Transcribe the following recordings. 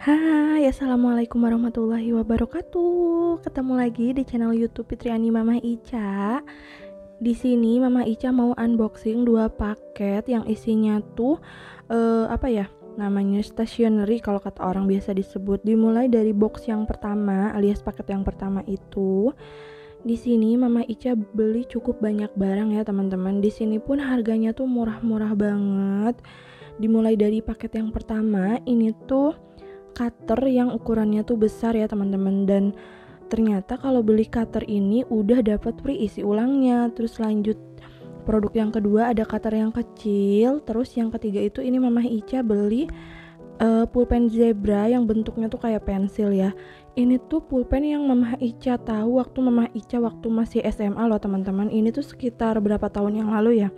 Hai, assalamualaikum warahmatullahi wabarakatuh. Ketemu lagi di channel YouTube Fitriani Mama Ica. Di sini Mama Ica mau unboxing 2 paket yang isinya tuh namanya stationery kalau kata orang biasa disebut. Dimulai dari box yang pertama alias paket yang pertama itu. Di sini Mama Ica beli cukup banyak barang ya teman-teman. Di sini pun harganya tuh murah-murah banget. Dimulai dari paket yang pertama, ini tuh cutter yang ukurannya tuh besar ya teman-teman, dan ternyata kalau beli cutter ini udah dapat free isi ulangnya. Terus lanjut produk yang kedua ada cutter yang kecil. Terus yang ketiga itu ini Mama Ica beli pulpen zebra yang bentuknya tuh kayak pensil ya. Ini tuh pulpen yang Mama Ica tahu waktu Mama Ica waktu masih SMA loh teman-teman. Ini tuh sekitar berapa tahun yang lalu ya,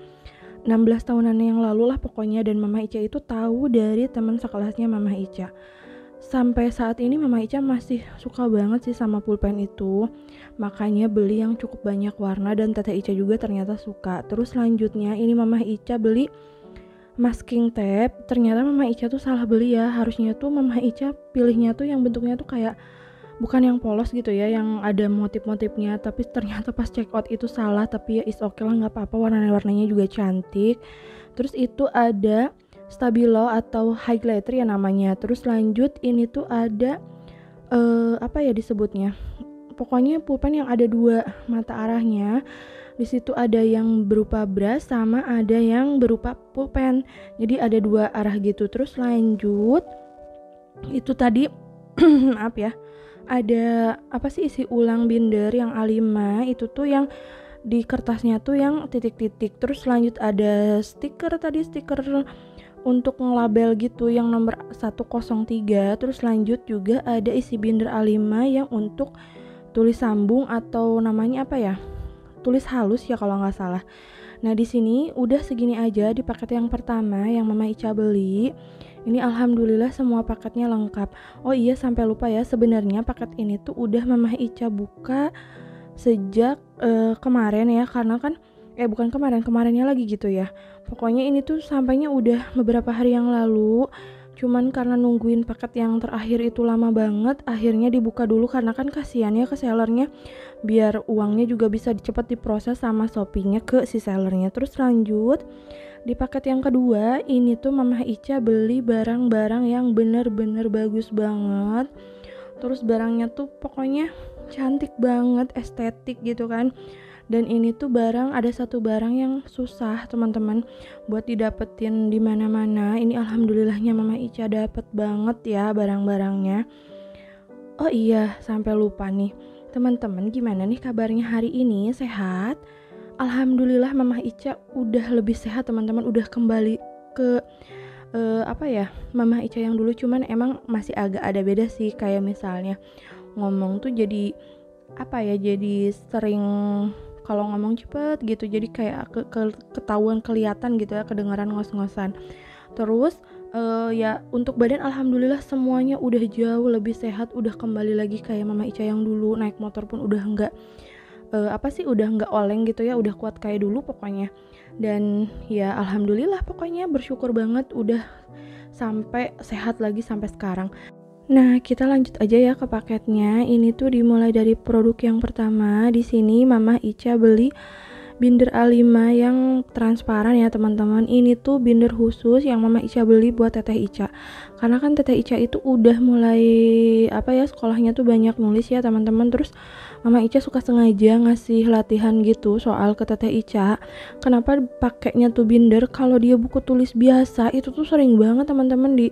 16 tahunan yang lalu lah pokoknya. Dan Mama Ica itu tahu dari teman sekelasnya Mama Ica. Sampai saat ini Mama Ica masih suka banget sih sama pulpen itu, makanya beli yang cukup banyak warna, dan Teteh Ica juga ternyata suka. Terus selanjutnya ini Mama Ica beli masking tape. Ternyata Mama Ica tuh salah beli ya, harusnya tuh Mama Ica pilihnya tuh yang bentuknya tuh kayak bukan yang polos gitu ya, yang ada motif-motifnya. Tapi ternyata pas check out itu salah, tapi ya is okay lah, gak apa-apa, warna-warnanya juga cantik. Terus itu ada stabilo atau highlighter ya namanya. Terus lanjut ini tuh ada disebutnya, pokoknya pulpen yang ada 2 mata arahnya. Di situ ada yang berupa brush sama ada yang berupa pulpen, jadi ada 2 arah gitu. Terus lanjut itu tadi maaf ya, ada isi ulang binder yang A5 itu tuh yang di kertasnya tuh yang titik-titik. Terus lanjut ada stiker untuk ngelabel gitu yang nomor 103. Terus lanjut juga ada isi binder A5 yang untuk tulis sambung atau namanya tulis halus ya kalau nggak salah. Nah di sini udah segini aja di paket yang pertama yang Mama Ica beli. Ini alhamdulillah semua paketnya lengkap. Oh iya, sampai lupa ya, sebenarnya paket ini tuh udah Mama Ica buka sejak kemarin ya, karena kan bukan kemarinnya lagi gitu ya. Pokoknya ini tuh sampainya udah beberapa hari yang lalu. Cuman karena nungguin paket yang terakhir itu lama banget, akhirnya dibuka dulu karena kan kasihan ya ke sellernya, biar uangnya juga bisa cepat diproses sama Shopee-nya ke si sellernya. Terus lanjut di paket yang kedua, ini tuh Mama Ica beli barang-barang yang bener-bener bagus banget. Terus barangnya tuh pokoknya cantik banget, estetik gitu kan. Dan ini tuh ada satu barang yang susah teman-teman buat didapetin di mana-mana. Ini alhamdulillahnya Mama Ica dapet banget ya barang-barangnya. Oh iya, sampai lupa nih teman-teman, gimana nih kabarnya hari ini? Sehat? Alhamdulillah Mama Ica udah lebih sehat teman-teman, udah kembali ke Mama Ica yang dulu. Cuman emang masih agak ada beda sih, kayak misalnya ngomong tuh jadi jadi sering kalau ngomong cepet gitu, jadi kayak ketahuan, kelihatan gitu ya, kedengaran ngos-ngosan. Terus ya untuk badan alhamdulillah semuanya udah jauh lebih sehat, udah kembali lagi kayak Mama Ica yang dulu. Naik motor pun udah enggak udah enggak oleng gitu ya, udah kuat kayak dulu pokoknya. Dan ya alhamdulillah pokoknya bersyukur banget udah sampai sehat lagi sampai sekarang. Nah, kita lanjut aja ya ke paketnya. Ini tuh dimulai dari produk yang pertama. Di sini Mama Ica beli binder A5 yang transparan ya teman-teman. Ini tuh binder khusus yang Mama Ica beli buat Teteh Ica. Karena kan Teteh Ica itu udah mulai sekolahnya tuh banyak nulis ya teman-teman. Terus Mama Ica suka sengaja ngasih latihan gitu soal ke Teteh Ica. Kenapa pakainya tuh binder? Kalau dia buku tulis biasa itu tuh sering banget teman-teman di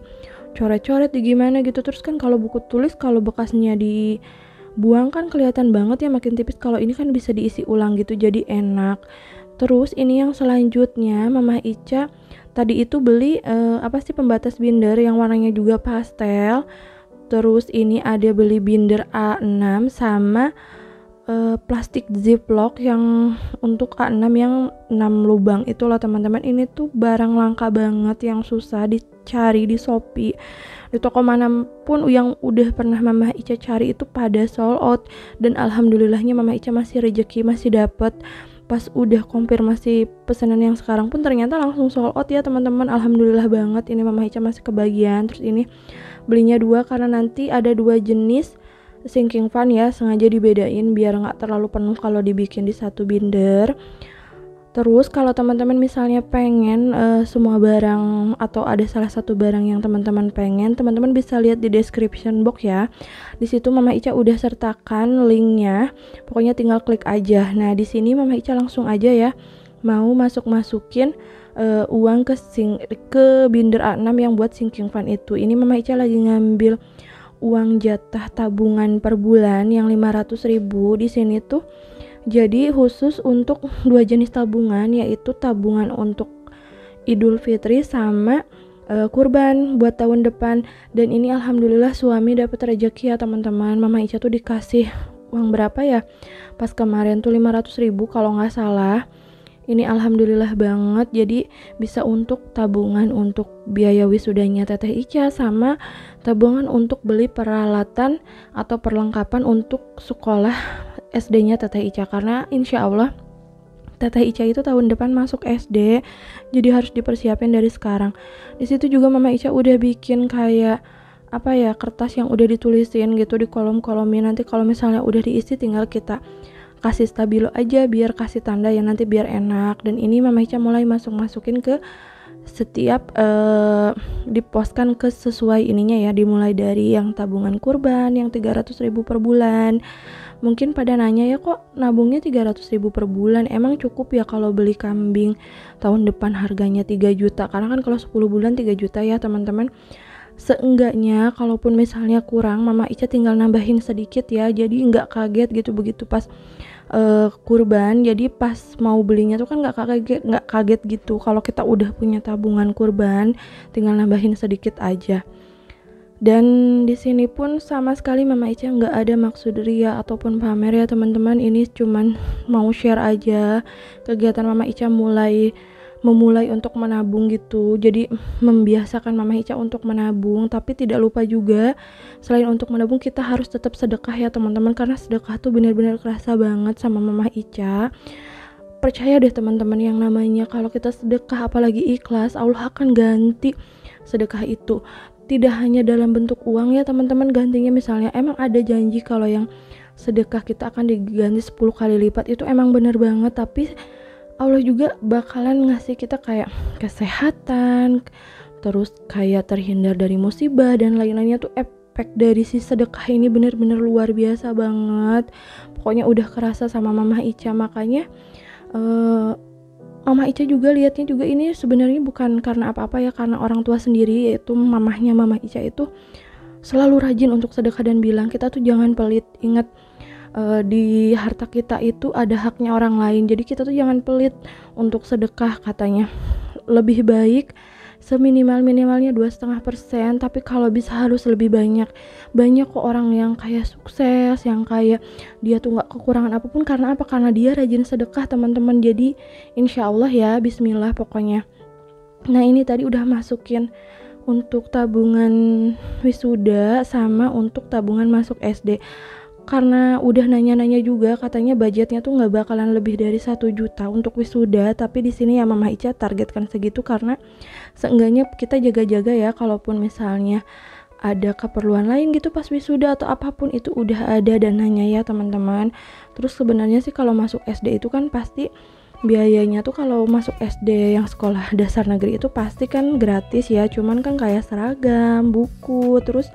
coret-coret di gimana gitu. Terus kan kalau buku tulis, kalau bekasnya dibuang kan kelihatan banget ya, makin tipis. Kalau ini kan bisa diisi ulang gitu, jadi enak. Terus ini yang selanjutnya Mama Ica tadi itu beli pembatas binder yang warnanya juga pastel. Terus ini ada beli binder A6 sama plastik ziplock yang untuk A6 yang 6 lubang itu loh teman-teman. Ini tuh barang langka banget yang susah dicari di Shopee. Di toko manapun yang udah pernah Mama Ica cari itu pada sold out. Dan alhamdulillahnya Mama Ica masih rezeki, masih dapet pas udah konfirmasi pesanan yang sekarang pun ternyata langsung sold out ya teman-teman. Alhamdulillah banget, ini Mama Ica masih kebagian. Terus ini belinya 2 karena nanti ada 2 jenis sinking fan ya, sengaja dibedain biar nggak terlalu penuh kalau dibikin di satu binder. Terus kalau teman-teman misalnya pengen semua barang atau ada salah satu barang yang teman-teman pengen, teman-teman bisa lihat di description box ya. Di situ Mama Ica udah sertakan linknya, pokoknya tinggal klik aja. Nah di sini Mama Ica langsung aja ya mau masukin uang ke binder A6 yang buat sinking fan itu. Ini Mama Ica lagi ngambil uang jatah tabungan per bulan yang 500.000 di sini tuh. Jadi khusus untuk 2 jenis tabungan, yaitu tabungan untuk Idul Fitri sama kurban buat tahun depan. Dan ini alhamdulillah suami dapat rezeki ya teman-teman. Mama Ica tuh dikasih uang berapa ya? Pas kemarin tuh 500.000 kalau nggak salah. Ini alhamdulillah banget, jadi bisa untuk tabungan untuk biaya wisudanya Teteh Ica sama tabungan untuk beli peralatan atau perlengkapan untuk sekolah SD-nya Teteh Ica, karena insya Allah Teteh Ica itu tahun depan masuk SD, jadi harus dipersiapin dari sekarang. Di situ juga Mama Ica udah bikin kayak apa ya, kertas yang udah ditulisin gitu di kolom-kolomnya. Nanti kalau misalnya udah diisi tinggal kita kasih stabilo aja biar kasih tanda ya, nanti biar enak. Dan ini Mama Ica mulai masukin ke setiap dipostkan ke sesuai ininya ya, dimulai dari yang tabungan kurban yang 300.000 per bulan. Mungkin pada nanya ya, kok nabungnya 300.000 per bulan, emang cukup ya kalau beli kambing tahun depan harganya 3 juta? Karena kan kalau 10 bulan 3 juta ya teman-teman. Seenggaknya kalaupun misalnya kurang, Mama Ica tinggal nambahin sedikit ya, jadi nggak kaget gitu begitu pas kurban. Jadi pas mau belinya tuh kan nggak kaget gitu. Kalau kita udah punya tabungan kurban, tinggal nambahin sedikit aja. Dan di sini pun sama sekali Mama Ica nggak ada maksud ria ataupun pamer ya teman-teman. Ini cuman mau share aja kegiatan Mama Ica memulai untuk menabung gitu. Jadi membiasakan Mama Ica untuk menabung, tapi tidak lupa juga selain untuk menabung kita harus tetap sedekah ya teman-teman, karena sedekah tuh benar-benar kerasa banget sama Mama Ica. Percaya deh teman-teman, yang namanya kalau kita sedekah apalagi ikhlas, Allah akan ganti sedekah itu. Tidak hanya dalam bentuk uang ya teman-teman, gantinya misalnya emang ada janji kalau yang sedekah kita akan diganti 10 kali lipat, itu emang benar banget. Tapi Allah juga bakalan ngasih kita kayak kesehatan, terus kayak terhindar dari musibah dan lain-lainnya tuh. Efek dari si sedekah ini benar-benar luar biasa banget. Pokoknya udah kerasa sama Mama Ica. Makanya Mama Ica juga lihatnya juga ini sebenarnya bukan karena apa-apa ya, karena orang tua sendiri, yaitu mamahnya Mama Ica itu selalu rajin untuk sedekah dan bilang kita tuh jangan pelit. Ingat, di harta kita itu ada haknya orang lain, jadi kita tuh jangan pelit untuk sedekah katanya. Lebih baik seminimal-minimalnya 2,5%, tapi kalau bisa harus lebih banyak. Banyak kok orang yang kayak sukses, yang kayak dia tuh gak kekurangan apapun. Karena apa? Karena dia rajin sedekah teman-teman. Jadi insya Allah ya, bismillah pokoknya. Nah ini tadi udah masukin untuk tabungan wisuda sama untuk tabungan masuk SD. Karena udah nanya-nanya juga, katanya budgetnya tuh nggak bakalan lebih dari 1 juta untuk wisuda. Tapi di sini ya Mama Ica targetkan segitu, karena seenggaknya kita jaga-jaga ya, kalaupun misalnya ada keperluan lain gitu pas wisuda atau apapun itu udah ada dananya ya teman-teman. Terus sebenarnya sih kalau masuk SD itu kan pasti biayanya tuh, kalau masuk SD yang sekolah dasar negeri itu pasti kan gratis ya, cuman kan kayak seragam, buku, terus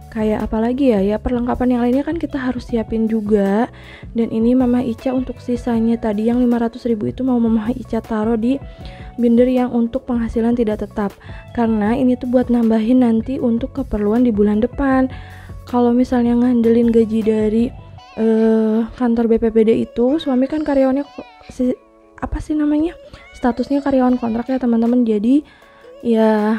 kayak apalagi ya perlengkapan yang lainnya kan kita harus siapin juga. Dan ini Mama Ica untuk sisanya tadi yang 500.000 itu mau Mama Ica taruh di binder yang untuk penghasilan tidak tetap, karena ini tuh buat nambahin nanti untuk keperluan di bulan depan. Kalau misalnya ngandelin gaji dari kantor BPPD itu, suami kan karyawannya statusnya karyawan kontrak ya teman-teman. Jadi ya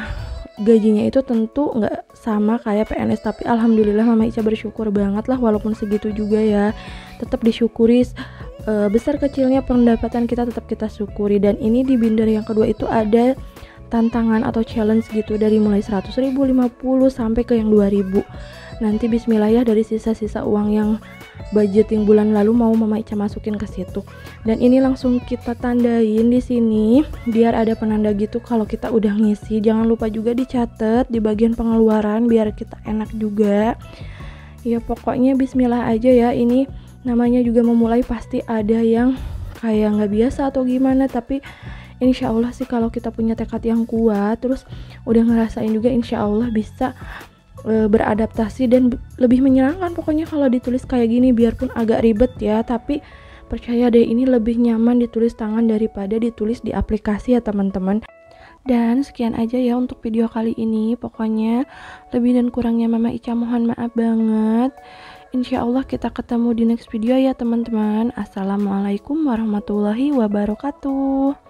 gajinya itu tentu nggak sama kayak PNS, tapi alhamdulillah Mama Ica bersyukur banget lah, walaupun segitu juga ya tetap disyukuri. Besar kecilnya pendapatan kita tetap kita syukuri. Dan ini di binder yang kedua itu ada tantangan atau challenge gitu, dari mulai 100.000, 50 sampai ke yang 2.000. Nanti bismillah ya, dari sisa-sisa uang yang budgeting bulan lalu mau Mama Ica masukin ke situ. Dan ini langsung kita tandain di sini biar ada penanda gitu kalau kita udah ngisi. Jangan lupa juga dicatat di bagian pengeluaran biar kita enak juga. Ya pokoknya bismillah aja ya, ini namanya juga memulai, pasti ada yang kayak nggak biasa atau gimana, tapi insya Allah sih kalau kita punya tekad yang kuat terus udah ngerasain juga, insya Allah bisa beradaptasi dan lebih menyenangkan pokoknya kalau ditulis kayak gini. Biarpun agak ribet ya, tapi percaya deh ini lebih nyaman ditulis tangan daripada ditulis di aplikasi ya teman-teman. Dan sekian aja ya untuk video kali ini. Pokoknya lebih dan kurangnya Mama Ica mohon maaf banget. Insya Allah kita ketemu di next video ya teman-teman. Assalamualaikum warahmatullahi wabarakatuh.